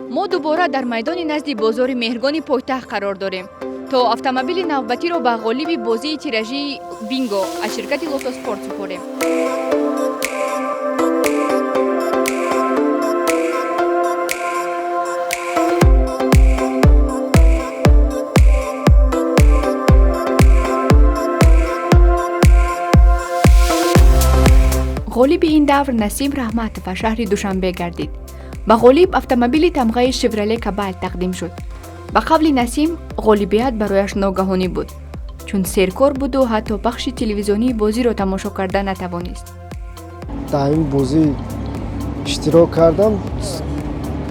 мо дубора дар майдони назди бозори меҳргони пойтахт қарор дорем то автомобили навбатиро ба ғолиби бозии тиражии бинго аз ширкати Лотоспорт супорем. ғолиби ин давр Насим Раҳматов аз шаҳри Душанбе гардид. ба ғолиб автомобили тамғаи Chevrolet Cobalt тақдим шуд. ба қавли Насим, ғолибият барояш ногаҳонӣ буд, чун серкор буду ҳатто пахши телевизионии бозиро тамошо карда натавонист. дар ин бозӣ иштирок кардам,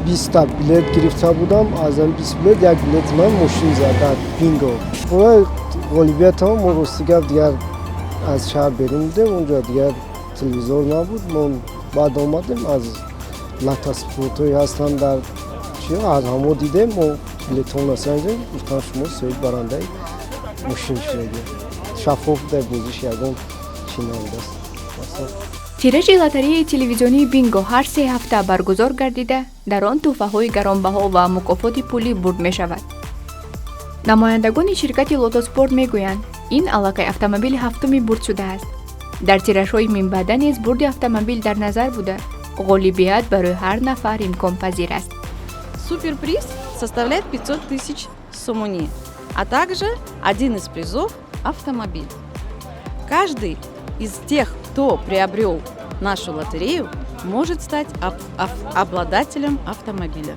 20 билет гирифта будам, аз ин 20 билет як билети ман мошин зад бинго. Бояи ғолибиятам мо ростигап дигар аз шаҳр берун будем, онҷа дигар телевизор набуд. мо баъд омадем аз Лотоспортҳои ҳастанд дар аз ҳамо дидем, мо билетҳо насанҷем, гуфтам шумо соҳиб барандаи мошин шудед. Шаффоф дар бозиш ягон чӣ навудаст. тиражи лотареяи телевизионии бинго ҳар 3 ҳафта баргузор гардида, дар он тӯҳфаҳои гаронбаҳо ва мукофоти пулӣ бурд мешавад. намояндагони ширкати Лотоспорт мегӯянд, ин аллакай автомобили ҳафтуми бурд шудааст. дар тиражҳои минбаъда низ бурди автомобил дар назар буда, ғолибият барои ҳар нафар имконпазир аст. Суперприз составляет 500 тысяч сомони, а также один из призов – автомобиль. Каждый из тех, кто приобрел нашу лотерею, может стать обладателем автомобиля.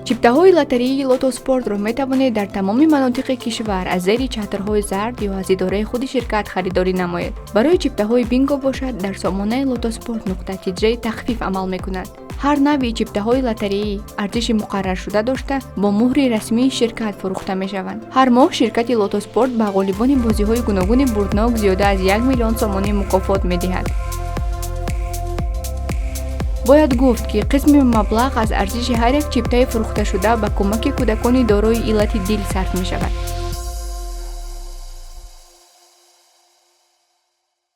чиптаҳои лотареяи Лотоспортро метавонед дар тамоми манотиқи кишвар аз зери чатрҳои зард ё аз идораи худи ширкат харидорӣ намоед. барои чиптаҳои бинго бошад, дар сомонаи Lotosport.tj тахфиф амал мекунад. ҳар навъи чиптаҳои лотареӣ арзиши муқарраршуда дошта бо муҳри расмии ширкат фурӯхта мешаванд. ҳар моҳ ширкати Лотоспорт ба ғолибони бозиҳои гуногуни бурднок зиёда аз 1 миллион сомонӣ мукофот медиҳад. бояд гуфт ки қисми маблағ аз арзиши ҳар як чиптаи фурӯхташуда ба кӯмаки кӯдакони дорои иллати дил сарф мешавад.